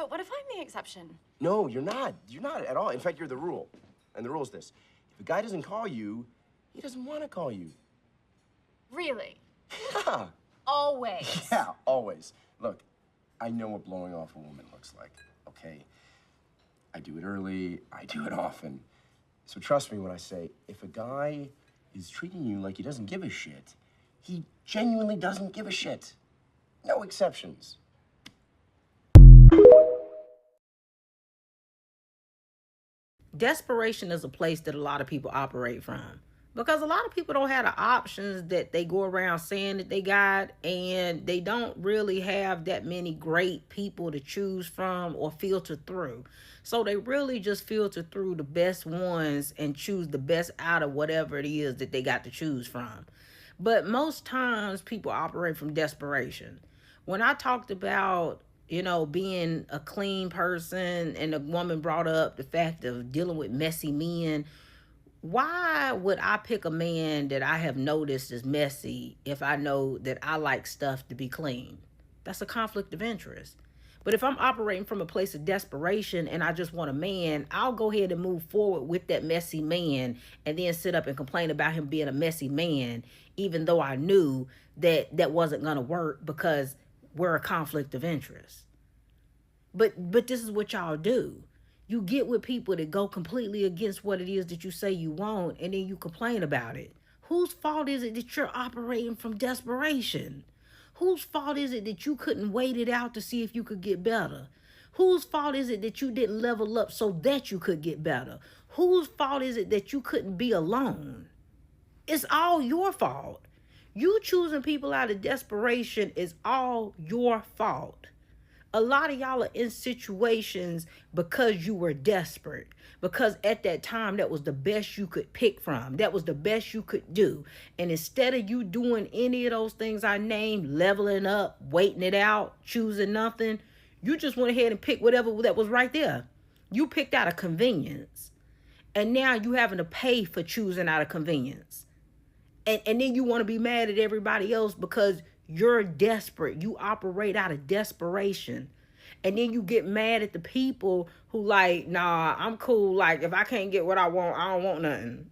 But what if I'm the exception? No, you're not. You're not at all. In fact, you're the rule. And the rule is this. If a guy doesn't call you, he doesn't want to call you. Really? Yeah. Always? Yeah, always. Look, I know what blowing off a woman looks like, okay? I do it early, I do it often. So trust me when I say, if a guy is treating you like he doesn't give a shit, he genuinely doesn't give a shit. No exceptions. Desperation is a place that a lot of people operate from, because a lot of people don't have the options that they go around saying that they got, and they don't really have that many great people to choose from or filter through. So they really just filter through the best ones and choose the best out of whatever it is that they got to choose from. But most times people operate from desperation. When I talked about, being a clean person, and the woman brought up the fact of dealing with messy men, why would I pick a man that I have noticed is messy if I know that I like stuff to be clean? That's a conflict of interest. But if I'm operating from a place of desperation and I just want a man, I'll go ahead and move forward with that messy man and then sit up and complain about him being a messy man, even though I knew that that wasn't going to work because we're a conflict of interest. But this is what y'all do. You get with people that go completely against what it is that you say you want, and then you complain about it. Whose fault is it that you're operating from desperation? Whose fault is it that you couldn't wait it out to see if you could get better? Whose fault is it that you didn't level up so that you could get better? Whose fault is it that you couldn't be alone? It's all your fault. You choosing people out of desperation is all your fault. A lot of y'all are in situations because you were desperate. Because at that time, that was the best you could pick from. That was the best you could do. And instead of you doing any of those things I named, leveling up, waiting it out, choosing nothing, you just went ahead and picked whatever that was right there. You picked out of convenience. And now you having to pay for choosing out of convenience. And then you want to be mad at everybody else because you're desperate. You operate out of desperation. And then you get mad at the people who like, nah, I'm cool. Like, if I can't get what I want, I don't want nothing.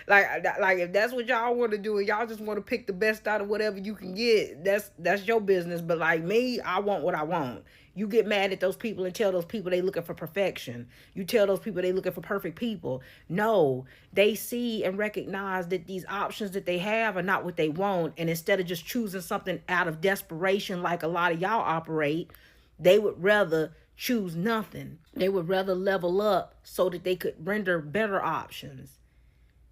like if that's what y'all want to do and y'all just want to pick the best out of whatever you can get, that's your business. But like me, I want what I want. You get mad at those people and tell those people they looking for perfection. You tell those people they looking for perfect people. No, they see and recognize that these options that they have are not what they want. And instead of just choosing something out of desperation like a lot of y'all operate, they would rather choose nothing. They would rather level up so that they could render better options.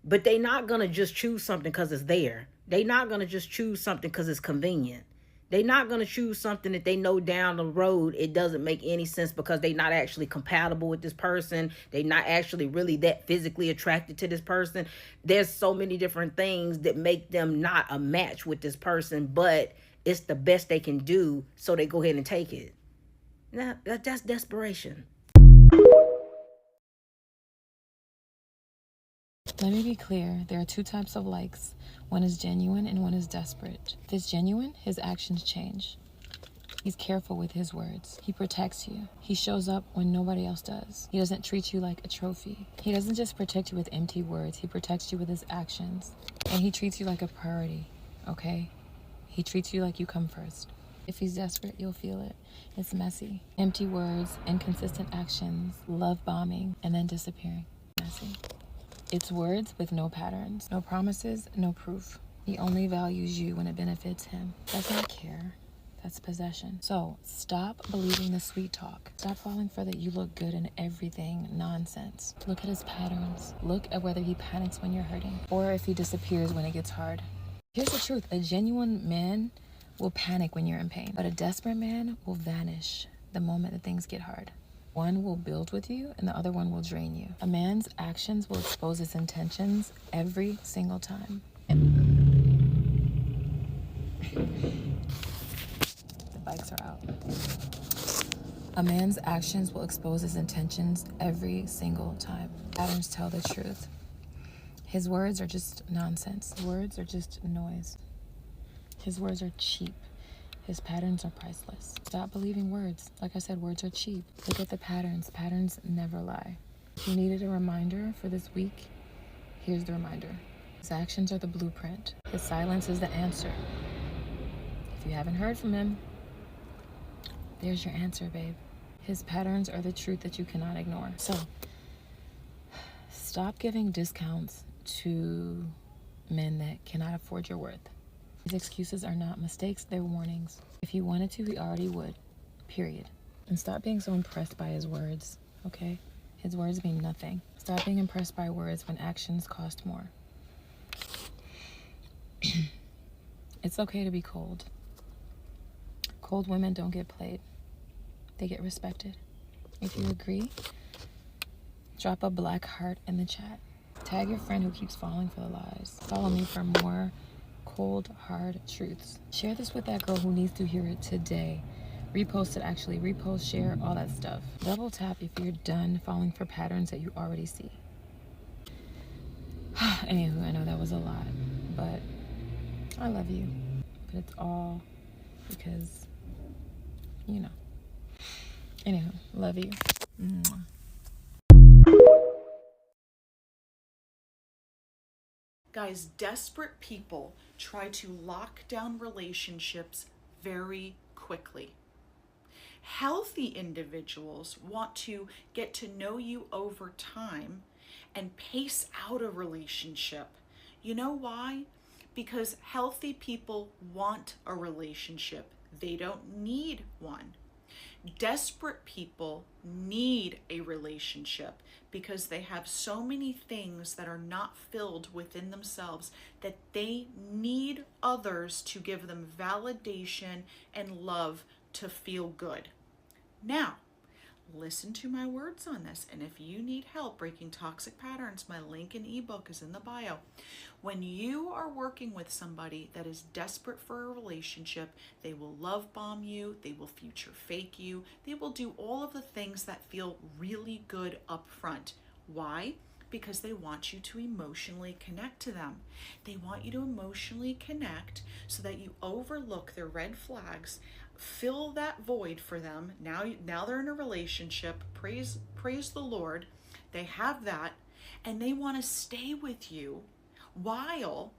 But they not going to just choose something because it's there. They not going to just choose something because it's convenient. They're not going to choose something that they know down the road it doesn't make any sense because they're not actually compatible with this person. They're not actually really that physically attracted to this person. There's so many different things that make them not a match with this person, but it's the best they can do, so they go ahead and take it. Now, that's desperation. Let me be clear, there are two types of likes. One is genuine and one is desperate. If it's genuine, his actions change. He's careful with his words. He protects you. He shows up when nobody else does. He doesn't treat you like a trophy. He doesn't just protect you with empty words. He protects you with his actions. And he treats you like a priority, okay? He treats you like you come first. If he's desperate, you'll feel it. It's messy. Empty words, inconsistent actions, love bombing, and then disappearing. Messy. It's words with no patterns, no promises, no proof. He only values you when it benefits him. That's not care. That's possession. So stop believing the sweet talk. Stop falling for the you look good in everything nonsense. Look at his patterns. Look at whether he panics when you're hurting or if he disappears when it gets hard. Here's the truth. A genuine man will panic when you're in pain, but a desperate man will vanish the moment that things get hard. One will build with you and the other one will drain you. A man's actions will expose his intentions every single time. The bikes are out. A man's actions will expose his intentions every single time. Patterns tell the truth. His words are just nonsense. Words are just noise. His words are cheap. His patterns are priceless. Stop believing words. Like I said, words are cheap. Look at the patterns. Patterns never lie. If you needed a reminder for this week, here's the reminder. His actions are the blueprint. His silence is the answer. If you haven't heard from him, there's your answer, babe. His patterns are the truth that you cannot ignore. So, stop giving discounts to men that cannot afford your worth. These excuses are not mistakes, they're warnings. If you wanted to, he already would. Period. And stop being so impressed by his words, okay? His words mean nothing. Stop being impressed by words when actions cost more. It's okay to be cold. Cold women don't get played. They get respected. If you agree, drop a black heart in the chat. Tag your friend who keeps falling for the lies. Follow me for more cold, hard truths. Share this with that girl who needs to hear it today. Repost it, actually. Repost, share, all that stuff. Double tap if you're done falling for patterns that you already see. Anywho, I know that was a lot, but I love you. But it's all because, you know. Anywho, love you. Mwah. Guys, desperate people try to lock down relationships very quickly. Healthy individuals want to get to know you over time and pace out a relationship. You know why? Because healthy people want a relationship. They don't need one. Desperate people need a relationship because they have so many things that are not filled within themselves that they need others to give them validation and love to feel good. Now, listen to my words on this, and if you need help breaking toxic patterns, my link and ebook is in the bio. When you are working with somebody that is desperate for a relationship, they will love bomb you, they will future fake you, they will do all of the things that feel really good up front. Why? Because they want you to emotionally connect to them. They want you to emotionally connect so that you overlook their red flags, fill that void for them. Now they're in a relationship. Praise the Lord. They have that, and they want to stay with you while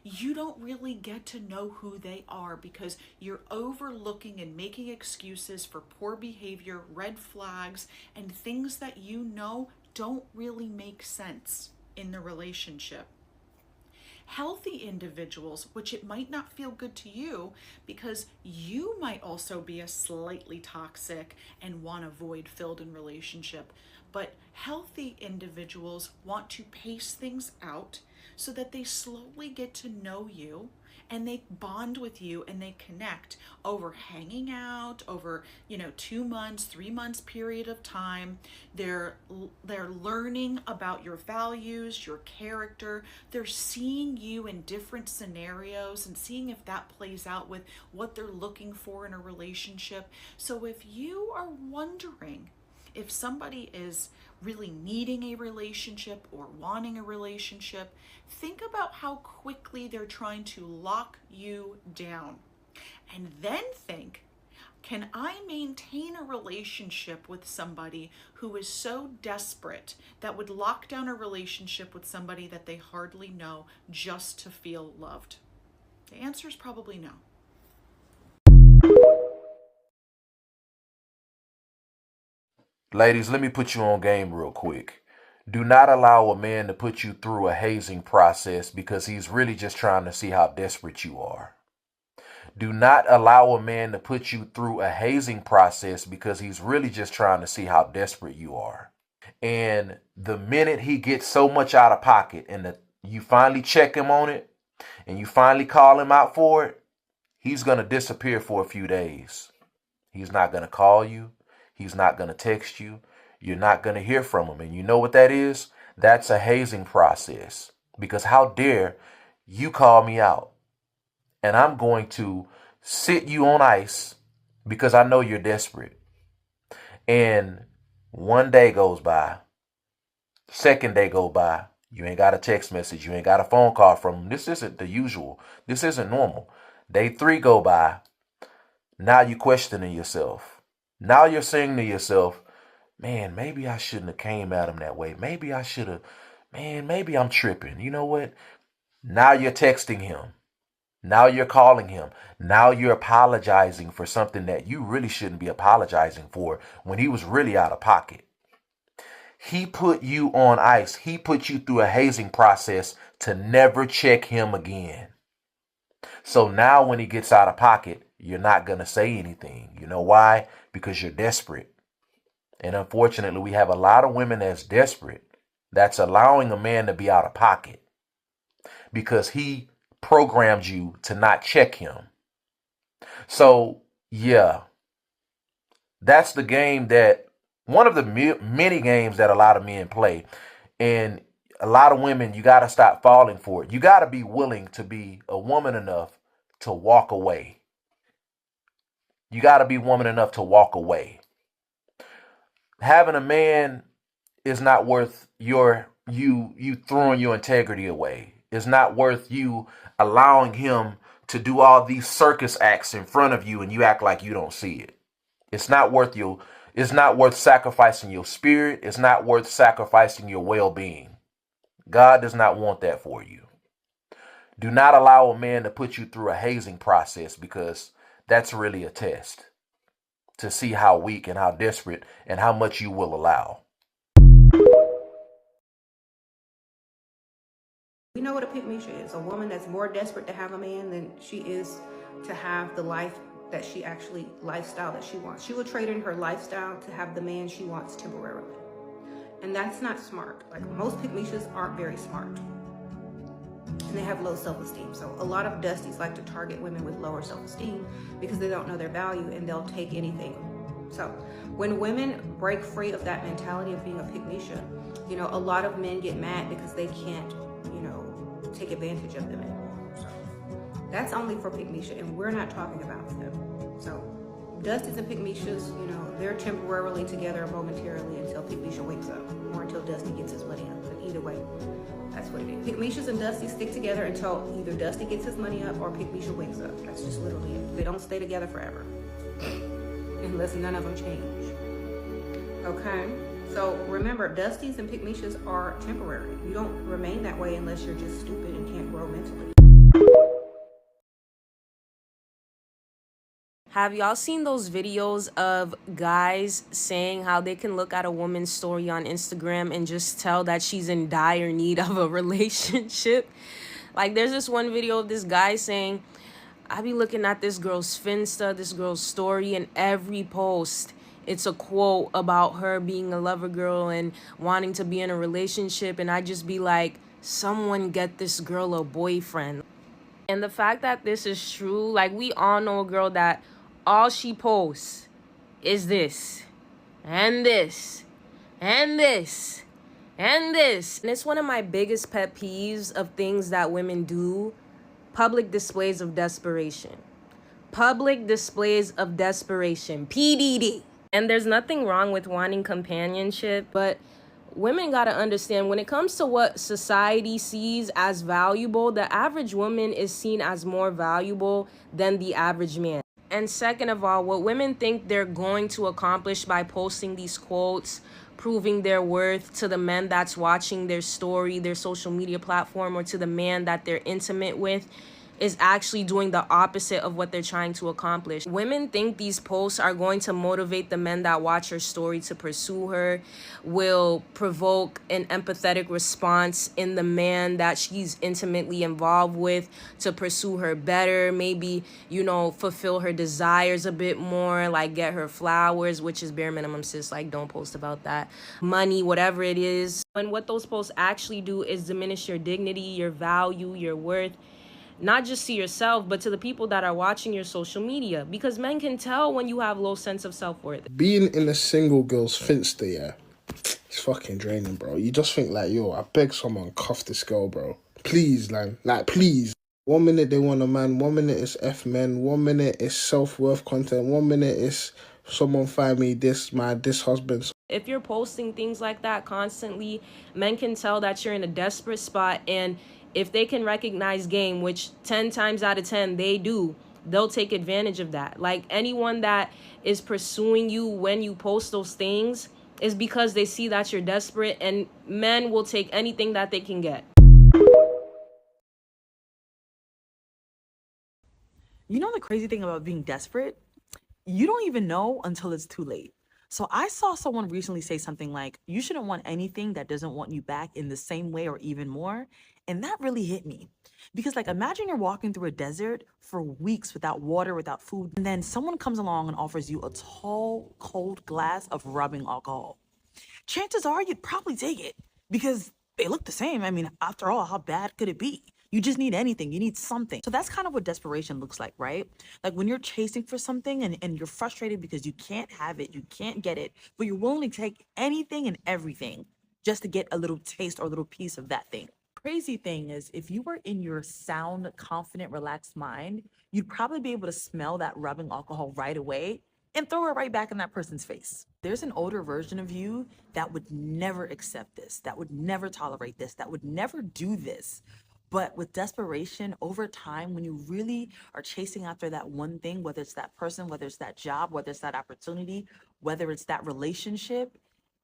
you don't really get to know who they are because you're overlooking and making excuses for poor behavior, red flags, and things that you know don't really make sense in the relationship. Healthy individuals, which it might not feel good to you because you might also be a slightly toxic and want a void filled in relationship, but healthy individuals want to pace things out so that they slowly get to know you and they bond with you and they connect over hanging out over 2 months, 3 months period of time. They're learning about your values, your character. They're seeing you in different scenarios and seeing if that plays out with what they're looking for in a relationship. So if you are wondering if somebody is really needing a relationship or wanting a relationship, think about how quickly they're trying to lock you down. And then think, can I maintain a relationship with somebody who is so desperate that would lock down a relationship with somebody that they hardly know just to feel loved? The answer is probably no. Ladies, let me put you on game real quick. Do not allow a man to put you through a hazing process because he's really just trying to see how desperate you are. Do not allow a man to put you through a hazing process because he's really just trying to see how desperate you are. And the minute he gets so much out of pocket and you finally check him on it and you finally call him out for it, he's going to disappear for a few days. He's not going to call you. He's not going to text you. You're not going to hear from him. And you know what that is? That's a hazing process. Because how dare you call me out? And I'm going to sit you on ice because I know you're desperate. And one day goes by. Second day go by. You ain't got a text message. You ain't got a phone call from him. This isn't the usual. This isn't normal. Day 3 go by. Now you're questioning yourself. Now you're saying to yourself, man, maybe I shouldn't have came at him that way. Maybe I should have, man, maybe I'm tripping. You know what? Now you're texting him. Now you're calling him. Now you're apologizing for something that you really shouldn't be apologizing for when he was really out of pocket. He put you on ice. He put you through a hazing process to never check him again. So now when he gets out of pocket, you're not going to say anything. You know why? Because you're desperate. And unfortunately, we have a lot of women that's desperate, that's allowing a man to be out of pocket because he programmed you to not check him. So, yeah, that's the game that one of the many games that a lot of men play. And a lot of women, you got to stop falling for it. You got to be willing to be a woman enough to walk away. You got to be woman enough to walk away. Having a man is not worth you throwing your integrity away. It's not worth you allowing him to do all these circus acts in front of you and you act like you don't see it. It's not worth sacrificing your spirit. It's not worth sacrificing your well-being. God does not want that for you. Do not allow a man to put you through a hazing process, because that's really a test to see how weak and how desperate and how much you will allow. You know what a pick-me-sha is? A woman that's more desperate to have a man than she is to have the lifestyle that she wants. She will trade in her lifestyle to have the man she wants temporarily. And that's not smart. Like, most pick-me-shas aren't very smart. And they have low self-esteem. So a lot of dusties like to target women with lower self-esteem because they don't know their value and they'll take anything. So when women break free of that mentality of being a pick-me-sha, a lot of men get mad because they can't, take advantage of them anymore. So that's only for pick-me-sha, and we're not talking about them. So dusties and pick-me-shas, they're temporarily together momentarily until pick-me-sha wakes up, or until Dusty gets his money up. But either way, that's what it is. Pick-me-shas and Dusty stick together until either Dusty gets his money up or pick-me-sha wakes up. That's just literally it. They don't stay together forever, unless none of them change. Okay? So remember, dusties and pick-me-shas are temporary. You don't remain that way unless you're just stupid and can't grow mentally. Have y'all seen those videos of guys saying how they can look at a woman's story on Instagram and just tell that she's in dire need of a relationship? Like, there's this one video of this guy saying, I be looking at this girl's Finsta, this girl's story, and every post, it's a quote about her being a lover girl and wanting to be in a relationship. And I just be like, someone get this girl a boyfriend. And the fact that this is true, like, we all know a girl that all she posts is this, and this, and this, and this. And it's one of my biggest pet peeves of things that women do: public displays of desperation. Public displays of desperation. PDD. And there's nothing wrong with wanting companionship, but women gotta understand, when it comes to what society sees as valuable, the average woman is seen as more valuable than the average man. And second of all, what women think they're going to accomplish by posting these quotes, proving their worth to the men that's watching their story, their social media platform, or to the man that they're intimate with, is actually doing the opposite of what they're trying to accomplish. Women think these posts are going to motivate the men that watch her story to pursue her, will provoke an empathetic response in the man that she's intimately involved with to pursue her better, maybe, fulfill her desires a bit more, like get her flowers, which is bare minimum, sis, like, don't post about that. Money, whatever it is. And what those posts actually do is diminish your dignity, your value, your worth, not just to yourself, but to the people that are watching your social media. Because men can tell when you have low sense of self-worth. Being in a single girl's Finsta, yeah, it's fucking draining, bro. You just think like, yo, I beg someone cuff this girl, bro. Please, man. Like, please. 1 minute they want a man, 1 minute it's F-men, 1 minute it's self-worth content, 1 minute it's someone find me this husband. If you're posting things like that constantly, men can tell that you're in a desperate spot, and if they can recognize game, which 10 times out of 10 they do, they'll take advantage of that. Like anyone that is pursuing you when you post those things is because they see that you're desperate, and men will take anything that they can get. You know the crazy thing about being desperate? You don't even know until it's too late. So I saw someone recently say something like, you shouldn't want anything that doesn't want you back in the same way or even more. And that really hit me. Because like imagine you're walking through a desert for weeks without water, without food, and then someone comes along and offers you a tall, cold glass of rubbing alcohol. Chances are you'd probably take it because they look the same. I mean, after all, how bad could it be? You just need anything. You need something. So that's kind of what desperation looks like, right? Like when you're chasing for something and you're frustrated because you can't have it, you can't get it, but you're willing to take anything and everything just to get a little taste or a little piece of that thing. Crazy thing is, if you were in your sound, confident, relaxed mind, you'd probably be able to smell that rubbing alcohol right away and throw it right back in that person's face. There's an older version of you that would never accept this, that would never tolerate this, that would never do this. But with desperation, over time, when you really are chasing after that one thing, whether it's that person, whether it's that job, whether it's that opportunity, whether it's that relationship,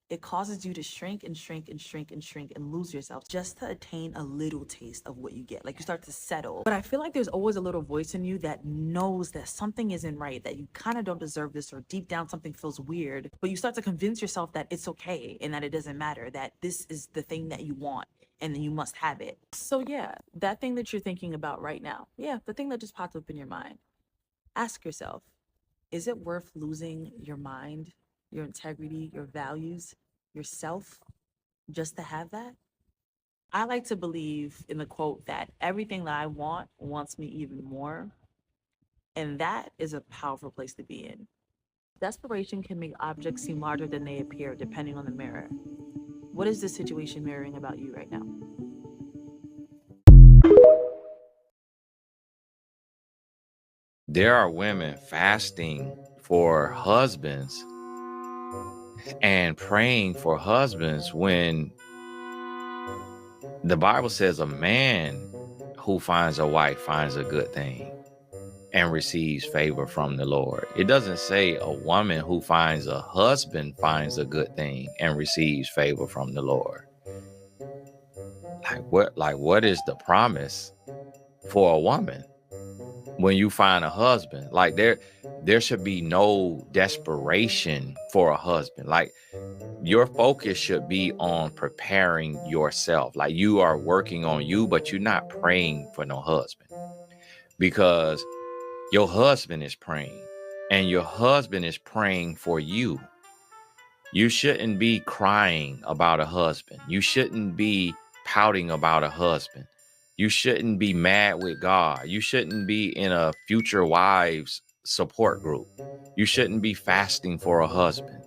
it causes you to shrink and shrink and shrink and shrink and lose yourself just to attain a little taste of what you get. Like you start to settle. But I feel like there's always a little voice in you that knows that something isn't right, that you kind of don't deserve this, or deep down something feels weird. But you start to convince yourself that it's okay and that it doesn't matter, that this is the thing that you want and then you must have it. So yeah, that thing that you're thinking about right now, yeah, the thing that just popped up in your mind, ask yourself, is it worth losing your mind, your integrity, your values, yourself, just to have that? I like to believe in the quote that everything that I want wants me even more. And that is a powerful place to be in. Desperation can make objects seem larger than they appear depending on the mirror. What is this situation mirroring about you right now? There are women fasting for husbands and praying for husbands when the Bible says a man who finds a wife finds a good thing and receives favor from the Lord. It doesn't say a woman who finds a husband finds a good thing and receives favor from the Lord. What is the promise for a woman when you find a husband? Like there should be no desperation for a husband. Like your focus should be on preparing yourself. Like you are working on you, but you're not praying for no husband, because your husband is praying and your husband is praying for you. You shouldn't be crying about a husband. You shouldn't be pouting about a husband. You shouldn't be mad with God. You shouldn't be in a future wives support group. You shouldn't be fasting for a husband.